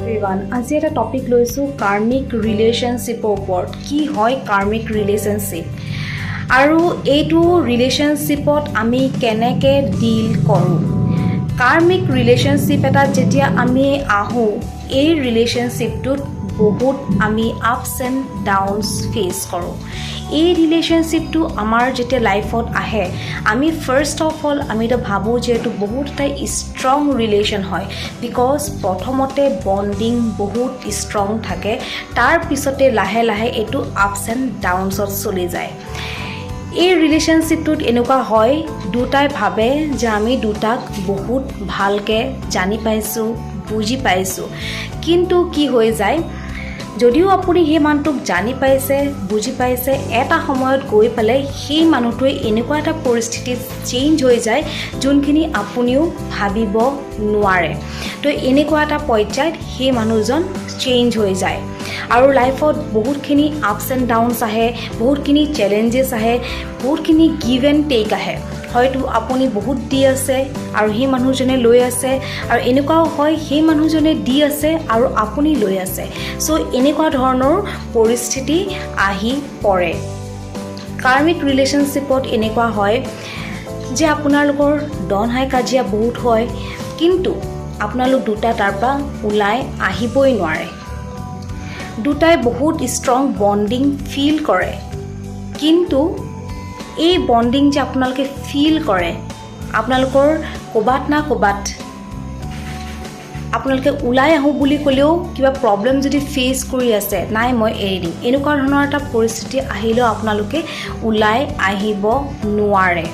everyone আজি এটা topic লৈছোঁ কাৰ্মিক ৰিলেশ্যনশ্বিপৰ ওপৰত কি হয় কাৰ্মিক ৰিলেশ্যনশ্বিপ আৰু এইটো ৰিলেশ্যনশ্বিপত আমি কেনেকৈ ডিল কৰোঁ কাৰ্মিক ৰিলেশ্যনশ্বিপ এটাত যেতিয়া আমি আহোঁ এই ৰিলেশ্যনশ্বিপটোত বহুত আমি আপছ এণ্ড ডাউনছ ফেচ কৰোঁ এই ৰিলেশ্যনশ্বিপটো আমাৰ যেতিয়া লাইফত আহে আমি ফাৰ্ষ্ট অফ অল আমিতো ভাবোঁ যে এইটো বহুত এটা ষ্ট্ৰং ৰিলেশ্যন হয় বিকজ প্ৰথমতে বণ্ডিং বহুত ষ্ট্ৰং থাকে তাৰ পিছতে লাহে লাহে এইটো আপছ এণ্ড ডাউনছত চলি যায় এই ৰিলেশ্যনশ্বিপটোত এনেকুৱা হয় দুটাই ভাবে যে আমি দুটাক বহুত ভালকৈ জানি পাইছোঁ বুজি পাইছোঁ কিন্তু কি হৈ যায় যদিও আপুনি সেই মানুহটোক জানি পাইছে বুজি পাইছে এটা সময়ত গৈ পেলাই সেই মানুহটোৱে এনেকুৱা এটা পৰিস্থিতিত চেঞ্জ হৈ যায় যোনখিনি আপুনিও ভাবিব নোৱাৰে তো এনেকুৱা এটা পৰ্যায়ত সেই মানুহজন চেঞ্জ হৈ যায় আৰু লাইফত বহুতখিনি আপছ এণ্ড ডাউনছ আহে বহুতখিনি চেলেঞ্জেছ আহে বহুতখিনি গিভ এণ্ড টেক আহে হয়তো আপুনি বহুত দি আছে আৰু সেই মানুহজনে লৈ আছে আৰু এনেকুৱাও হয় সেই মানুহজনে দি আছে আৰু আপুনি লৈ আছে চ' এনেকুৱা ধৰণৰ পৰিস্থিতি আহি পৰে কাৰ্মিক ৰিলেশ্যনশ্বিপত এনেকুৱা হয় যে আপোনালোকৰ দন হাই কাজিয়া বহুত হয় কিন্তু আপোনালোক দুটা তাৰ পৰা ওলাই আহিবই নোৱাৰে দুটাই বহুত ষ্ট্ৰং বণ্ডিং ফিল কৰে কিন্তু এই বণ্ডিং যে আপোনালোকে ফিল কৰে আপোনালোকৰ ক'বাত না ক'বাত আপোনালোকে ওলাই আহোঁ বুলি ক'লেও কিবা প্ৰব্লেম যদি ফেচ কৰি আছে নাই মই এৰি দিম এনেকুৱা ধৰণৰ এটা পৰিস্থিতি আহিলেও আপোনালোকে ওলাই আহিব নোৱাৰে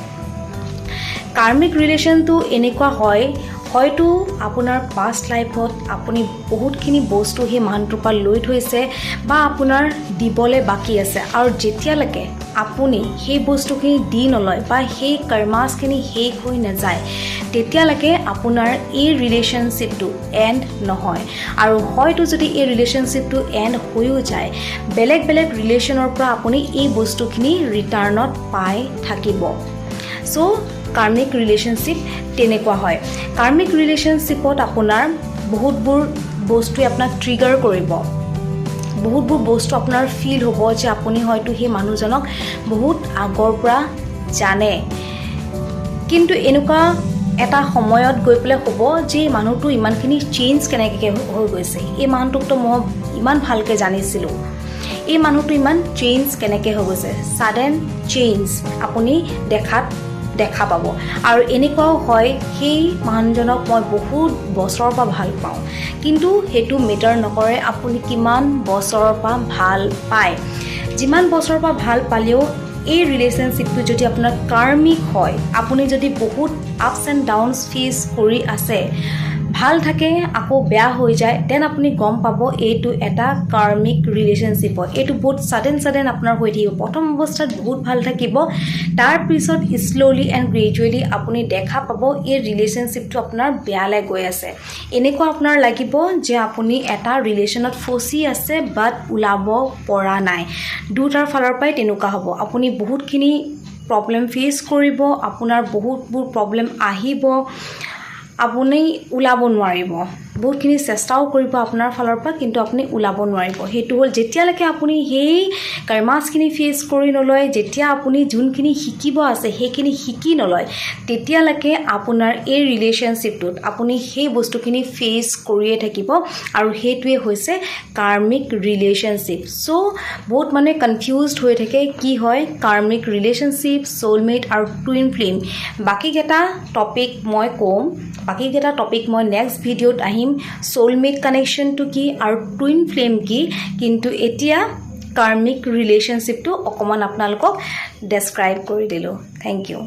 কাৰ্মিক ৰিলেশ্যনটো এনেকুৱা হয় হয়তো আপোনাৰ পাষ্ট লাইফত আপুনি বহুতখিনি বস্তু সেই মানুহটোৰ পৰা লৈ থৈছে বা আপোনাৰ দিবলৈ বাকী আছে আৰু যেতিয়ালৈকে আপুনি সেই বস্তুখিনি দি নলয় বা সেই কৰ্মাছখিনি শেষ হৈ নাযায় তেতিয়ালৈকে আপোনাৰ এই ৰিলেশ্যনশ্বিপটো এণ্ড নহয় আৰু হয়তো যদি এই ৰিলেশ্যনশ্বিপটো এণ্ড হৈও যায় বেলেগ বেলেগ ৰিলেশ্যনৰ পৰা আপুনি এই বস্তুখিনি ৰিটাৰ্ণত পাই থাকিব চ' কাৰ্মিক ৰিলেশ্যনশ্বিপ তেনেকুৱা হয় কাৰ্মিক ৰিলেশ্যনশ্বিপত আপোনাৰ বহুতবোৰ বস্তুৱে আপোনাক ট্ৰিগাৰ কৰিব বহুতবোৰ বস্তু আপোনাৰ ফিল হ'ব যে আপুনি হয়তো সেই মানুহজনক বহুত আগৰ পৰা জানে কিন্তু এনেকুৱা এটা সময়ত গৈ পেলাই হ'ব যে মানুহটো ইমানখিনি চেঞ্জ কেনেকৈ হৈ গৈছে এই মানুহটোকতো মই ইমান ভালকৈ জানিছিলোঁ এই মানুহটো ইমান চেঞ্জ কেনেকৈ হৈ গৈছে ছাডেন চেঞ্জ আপুনি দেখা পাব আৰু এনেকুৱাও হয় সেই মানুহজনক মই বহুত বছৰৰ পৰা ভাল পাওঁ কিন্তু সেইটো মেটাৰ নকৰে আপুনি কিমান বছৰৰ পৰা ভাল পায় যিমান বছৰৰ পৰা ভাল পালেও এই ৰিলেশ্যনশ্বিপটো যদি আপোনাৰ কাৰ্মিক হয় আপুনি যদি বহুত আপছ এণ্ড ডাউনছ ফেচ কৰি আছে ভাল থাকে আকৌ বেয়া হৈ যায় দেন আপুনি গম পাব এইটো এটা কাৰ্মিক ৰিলেশ্যনশ্বিপ হয় এইটো বহুত ছাডেন আপোনাৰ হৈ থাকিব প্ৰথম অৱস্থাত বহুত ভাল থাকিব তাৰপিছত শ্ল'লি এণ্ড গ্ৰেজুৱেলি আপুনি দেখা পাব এই ৰিলেশ্যনশ্বিপটো আপোনাৰ বেয়ালৈ গৈ আছে এনেকুৱা আপোনাৰ লাগিব যে আপুনি এটা ৰিলেশ্যনত ফচি আছে বাট ওলাব পৰা নাই দুটাৰ ফালৰ পৰাই তেনেকুৱা হ'ব আপুনি বহুতখিনি প্ৰব্লেম ফেচ কৰিব আপোনাৰ বহুতবোৰ প্ৰব্লেম আহিব আপুনি ওলাব নোৱাৰিব বহুতখিনি চেষ্টাও কৰিব আপোনাৰ ফালৰ পৰা কিন্তু আপুনি ওলাব নোৱাৰিব সেইটো হ'ল যেতিয়ালৈকে আপুনি সেই কৰ্মাছখিনি ফেচ কৰি নলয় যেতিয়া আপুনি যোনখিনি শিকিব আছে সেইখিনি শিকি নলয় তেতিয়ালৈকে আপোনাৰ এই ৰিলেশ্যনশ্বিপটোত আপুনি সেই বস্তুখিনি ফেচ কৰিয়ে থাকিব আৰু সেইটোৱে হৈছে কাৰ্মিক ৰিলেশ্যনশ্বিপ চ' বহুত মানে কনফিউজড হৈ থাকে কি হয় কাৰ্মিক ৰিলেশ্যনশ্বিপ ছ'লমেট আৰু টুইন ফ্লেম বাকীকেইটা টপিক মই ক'ম বাকীকেইটা টপিক মই নেক্সট ভিডিঅ'ত আহিম ছ'লমেট কানেকশ্যনটো কি আৰু টুইন ফ্লেম কি কিন্তু এতিয়া কাৰ্মিক ৰিলেশ্যনশ্বিপটো অকণমান আপোনালোকক ডেছক্ৰাইব কৰি দিলোঁ থেংক ইউ